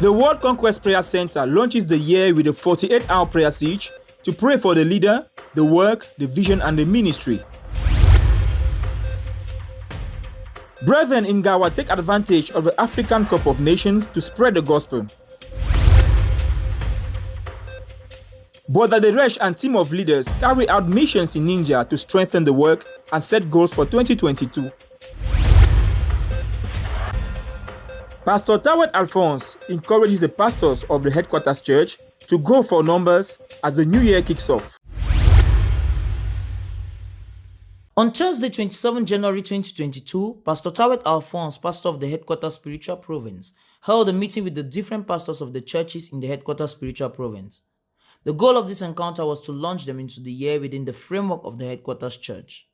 The World Conquest Prayer Center launches the year with a 48-hour prayer siege to pray for the leader, the work, the vision, and the ministry. Brethren in Gawa take advantage of the African Cup of Nations to spread the gospel. Brother Deresh and team of leaders carry out missions in India to strengthen the work and set goals for 2022. Pastor Tawet Alphonse encourages the pastors of the headquarters church to go for numbers as the new year kicks off. On Thursday, 27 January 2022, Pastor Tawet Alphonse, pastor of the headquarters spiritual province, held a meeting with the different pastors of the churches in the headquarters spiritual province. The goal of this encounter was to launch them into the year within the framework of the headquarters church.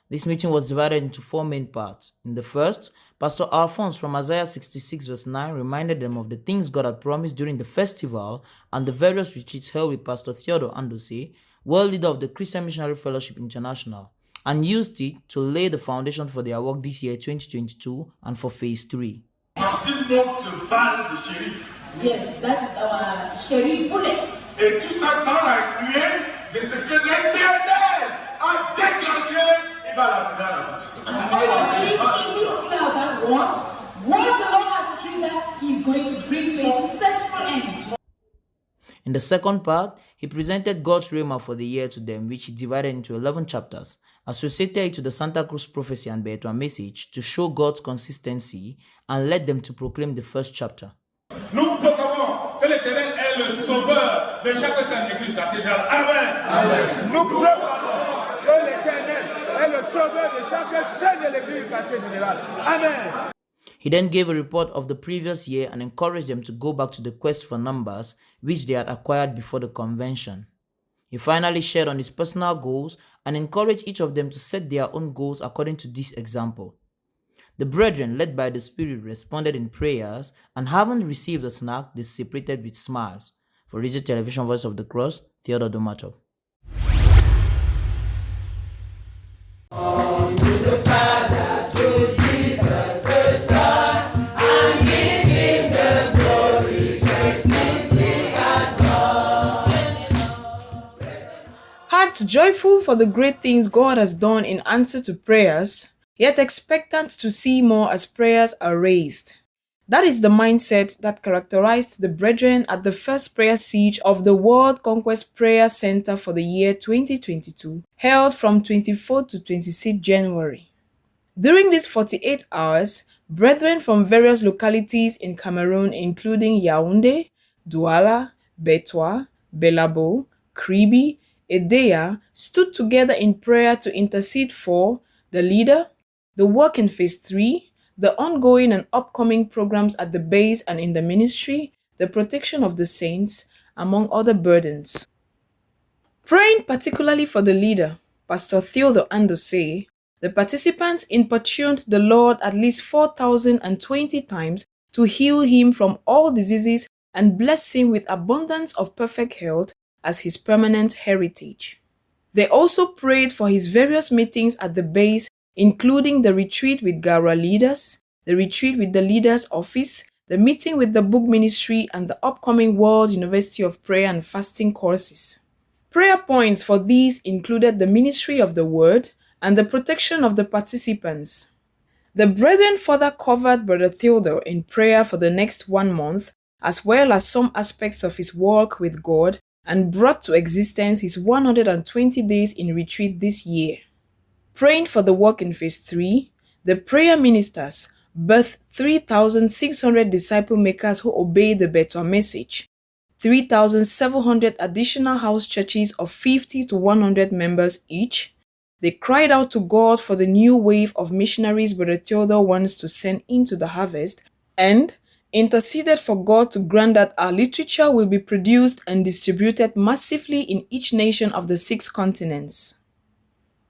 This meeting was divided into 4 main parts. In the first, Pastor Alphonse from Isaiah 66 verse 9 reminded them of the things God had promised during the festival and the various retreats held with Pastor Theodore Andose, world leader of the Christian Missionary Fellowship International, and used it to lay the foundation for their work this year 2022 and for phase 3. Voici notre balle de shérif. Yes, that is our sheriff bullets. Et tout ça dans la nuée de ce que l'Éternel a déclenché, il va l'amener à l'aboutissement. And all of this in this cloud that what the Lord has triggered, He is going to bring to a successful end. In the second part, he presented God's rhema for the year to them, which he divided into 11 chapters, associated it to the Santa Cruz prophecy and Betua message to show God's consistency and led them to proclaim the first chapter. Nous proclamons que l'Éternel est le sauveur de chaque sainte église cathédrale. Amen. Amen. Nous proclamons que l'Éternel est le sauveur de chaque sainte de l'église cathédrale. Amen. He then gave a report of the previous year and encouraged them to go back to the quest for numbers, which they had acquired before the convention. He finally shared on his personal goals and encouraged each of them to set their own goals according to this example. The brethren, led by the Spirit, responded in prayers, and having received a snack, they separated with smiles. For Radio Television Voice of the Cross, Theodore Domato. Hearts joyful for the great things God has done in answer to prayers, yet expectant to see more as prayers are raised. That is the mindset that characterized the brethren at the first prayer siege of the World Conquest Prayer Center for the year 2022, held from 24 to 26 January. During these 48 hours, brethren from various localities in Cameroon, including Yaoundé, Douala, Betua, Belabo, Kribi, Edea, stood together in prayer to intercede for the leader, the work in phase 3, the ongoing and upcoming programs at the base and in the ministry, the protection of the saints, among other burdens. Praying particularly for the leader, Pastor Theodore Andose, the participants importuned the Lord at least 4,020 times to heal him from all diseases and bless him with abundance of perfect health as his permanent heritage. They also prayed for his various meetings at the base, including the retreat with Gara leaders, the retreat with the leaders' office, the meeting with the book ministry, and the upcoming World University of Prayer and Fasting courses. Prayer points for these included the ministry of the word and the protection of the participants. The brethren further covered Brother Theodore in prayer for the next 1 month, as well as some aspects of his work with God, and brought to existence his 120 days in retreat this year. Praying for the work in phase 3, the prayer ministers birthed 3,600 disciple makers who obeyed the Betua message, 3,700 additional house churches of 50 to 100 members each. They cried out to God for the new wave of missionaries Brother Theodore wants to send into the harvest, and interceded for God to grant that our literature will be produced and distributed massively in each nation of the 6 continents.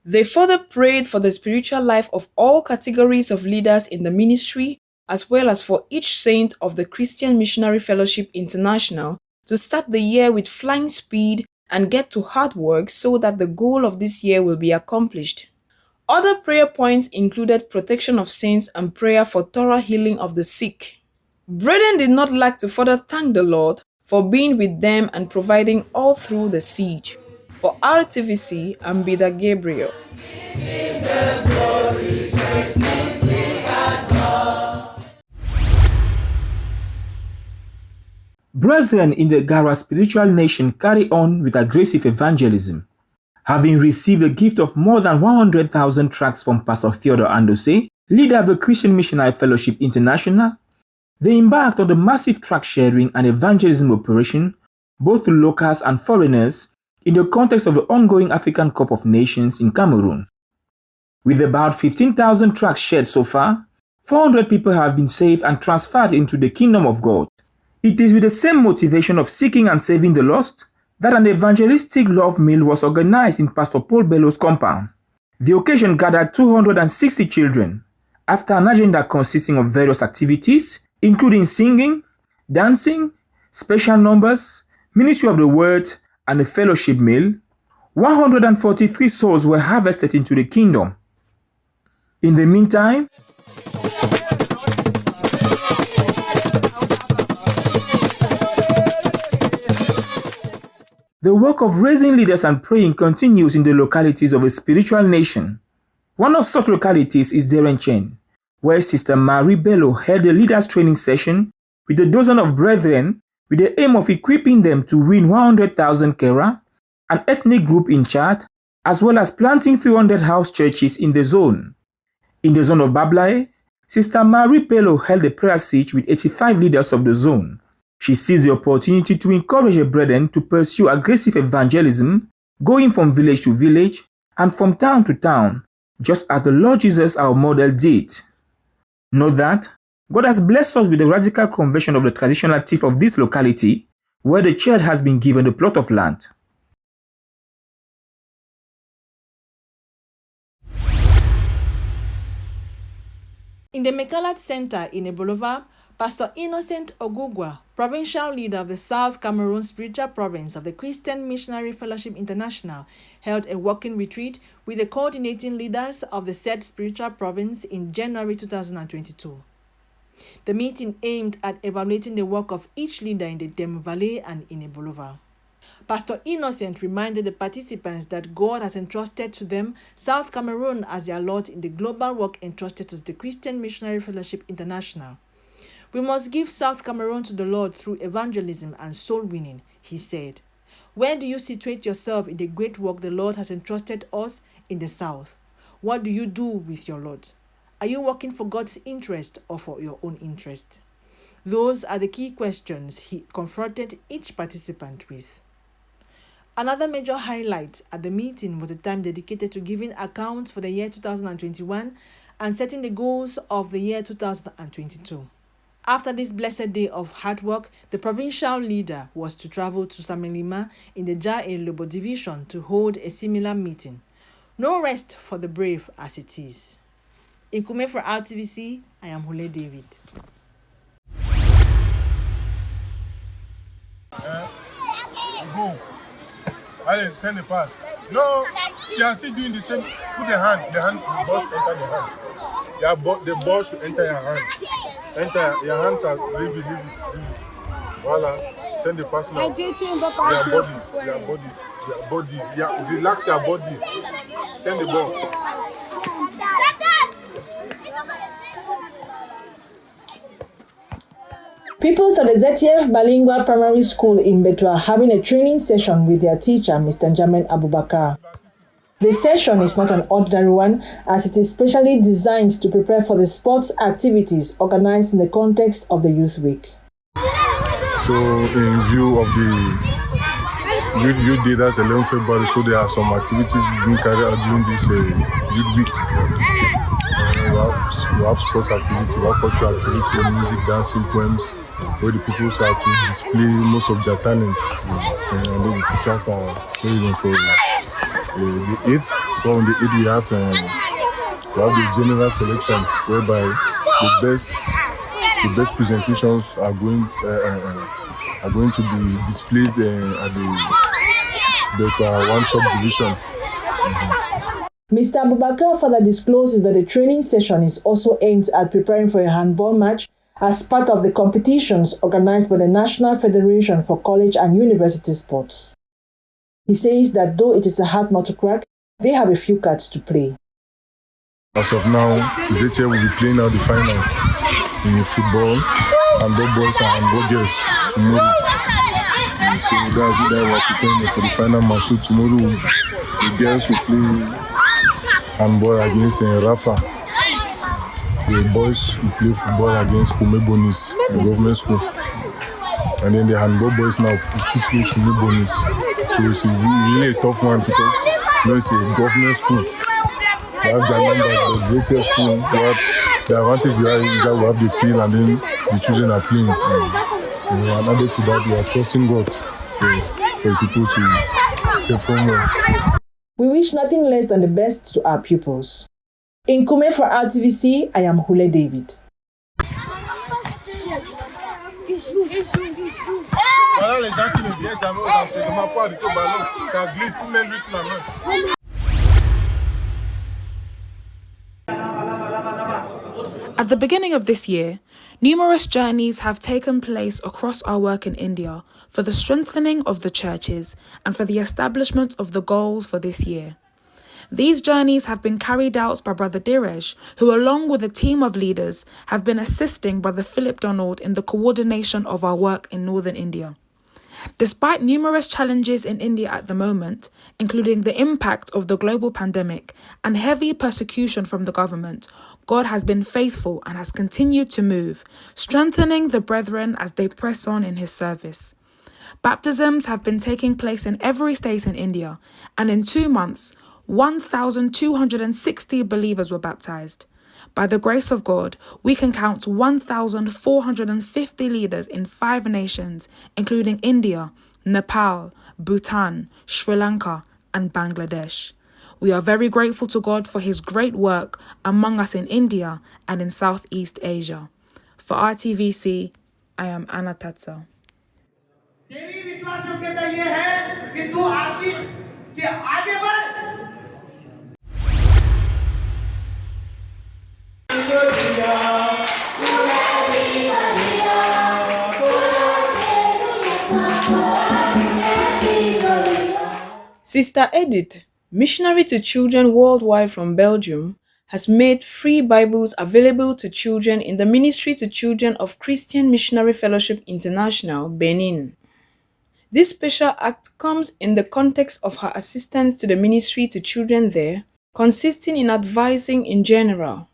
They further prayed for the spiritual life of all categories of leaders in the ministry, as well as for each saint of the Christian Missionary Fellowship International to start the year with flying speed and get to hard work so that the goal of this year will be accomplished. Other prayer points included protection of saints and prayer for thorough healing of the sick. Brethren did not lack to further thank the Lord for being with them and providing all through the siege. For RTVC, I'm Bida Gabriel. Brethren in the Gara spiritual nation carry on with aggressive evangelism. Having received a gift of more than 100,000 tracts from Pastor Theodore Andose, leader of the Christian Missionary Fellowship International, they embarked on the massive tract sharing and evangelism operation, both to locals and foreigners, in the context of the ongoing African Cup of Nations in Cameroon. With about 15,000 tracts shared so far, 400 people have been saved and transferred into the kingdom of God. It is with the same motivation of seeking and saving the lost that an evangelistic love meal was organized in Pastor Paul Bello's compound. The occasion gathered 260 children, after an agenda consisting of various activities, including singing, dancing, special numbers, ministry of the word, and a fellowship meal. 143 souls were harvested into the kingdom. In the meantime, the work of raising leaders and praying continues in the localities of a spiritual nation. One of such localities is Derenchen, where Sister Marie Bello held a leaders training session with a dozen of brethren with the aim of equipping them to win 100,000 Kera, an ethnic group in Chad, as well as planting 300 house churches in the zone. In the zone of Bablae, Sister Marie Bello held a prayer siege with 85 leaders of the zone. She seized the opportunity to encourage her brethren to pursue aggressive evangelism, going from village to village and from town to town, just as the Lord Jesus our model did. Note that God has blessed us with the radical conversion of the traditional chief of this locality, where the church has been given a plot of land. In the Mekalat Center in Ebolova, Pastor Innocent Ogugwa, provincial leader of the South Cameroon Spiritual Province of the Christian Missionary Fellowship International, held a working retreat with the coordinating leaders of the said spiritual province in January 2022. The meeting aimed at evaluating the work of each leader in the Demu Valley and in Ebolova. Pastor Innocent reminded the participants that God has entrusted to them South Cameroon as their lot in the global work entrusted to the Christian Missionary Fellowship International. We must give South Cameroon to the Lord through evangelism and soul winning, he said. Where do you situate yourself in the great work the Lord has entrusted us in the South? What do you do with your lot? Are you working for God's interest or for your own interest? Those are the key questions he confronted each participant with. Another major highlight at the meeting was the time dedicated to giving accounts for the year 2021 and setting the goals of the year 2022. After this blessed day of hard work, the provincial leader was to travel to Samelima in the Ja-e-Lobo division to hold a similar meeting. No rest for the brave as it is. In KOUME for RTVC, I am Hule David. Go. Allez, send the pass. No, they are still doing the same. Put the hand to the ball should enter the hand. The ball should enter your hand. Enter, your hands are leave it. Voila, send the pass now. Your body. Yeah, relax your body. Send the ball. Pupils of the ZTF Bilingual Primary School in Betu are having a training session with their teacher, Mr. Jamin Abubakar. The session is not an ordinary one, as it is specially designed to prepare for the sports activities organized in the context of the Youth Week. So, in view of the youth day, that's 11 February, so there are some activities being carried out during this Youth Week. We have sports activity, we have cultural activity, music, dancing, poems, where the people start to display most of their talents. And then the teachers are playing for the 8th. So on the 8th we have the general selection, whereby the best presentations are going to be displayed at the one subdivision. Mr. Abubakar further discloses that the training session is also aimed at preparing for a handball match as part of the competitions organized by the National Federation for College and University Sports. He says that though it is a hard nut to crack, they have a few cards to play. As of now, ZTL will be playing out the final in football, handball boys and handball girls tomorrow. So that's what we're preparing for the final match. So tomorrow, the girls will play handball against Rafa. The boys will play football against KOUME, the government school. And then the handball boys now will play KOUME. So it's really a tough one because it's a government school. We have the numbers, the greatest school. The advantage we have is that we have the field and then the children are playing. And added to that, we are trusting God for people to perform well. We wish nothing less than the best to our pupils. In KOUME for RTVC, I am Hule David. At the beginning of this year, numerous journeys have taken place across our work in India for the strengthening of the churches and for the establishment of the goals for this year. These journeys have been carried out by Brother Diresh, who along with a team of leaders have been assisting Brother Philip Donald in the coordination of our work in northern India. Despite numerous challenges in India at the moment, including the impact of the global pandemic and heavy persecution from the government, God has been faithful and has continued to move, strengthening the brethren as they press on in his service. Baptisms have been taking place in every state in India, and in 2 months, 1,260 believers were baptized. By the grace of God, we can count 1,450 leaders in 5 nations, including India, Nepal, Bhutan, Sri Lanka, and Bangladesh. We are very grateful to God for his great work among us in India and in Southeast Asia. For RTVC, I am Anna Tatsa. Sister Edith, missionary to children worldwide from Belgium, has made free Bibles available to children in the Ministry to Children of Christian Missionary Fellowship International, Benin. This special act comes in the context of her assistance to the ministry to children there, consisting in advising in general.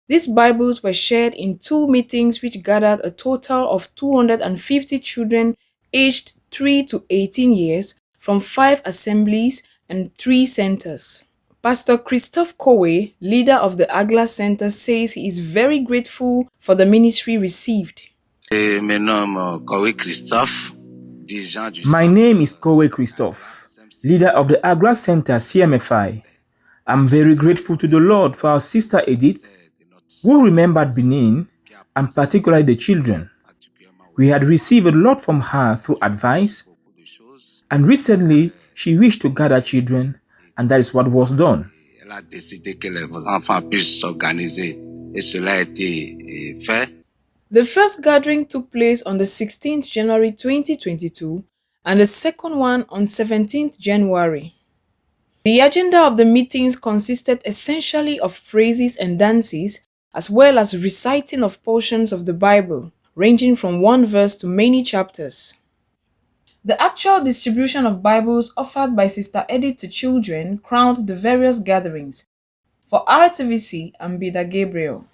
These Bibles were shared in 2 meetings which gathered a total of 250 children aged 3 to 18 years from 5 assemblies and 3 centers. Pastor Christophe Kowe, leader of the Agla Center, says he is very grateful for the ministry received. My name is Kowe Christophe, leader of the Agla Center CMFI. I'm very grateful to the Lord for our sister Edith, who remembered Benin, and particularly the children. We had received a lot from her through advice, and recently she wished to gather children, and that is what was done. The first gathering took place on the 16th January 2022 and the second one on 17th January. The agenda of the meetings consisted essentially of praises and dances, as well as reciting of portions of the Bible, ranging from 1 verse to many chapters. The actual distribution of Bibles offered by Sister Edith to children crowned the various gatherings. For RTVC, I'm Bida Gabriel.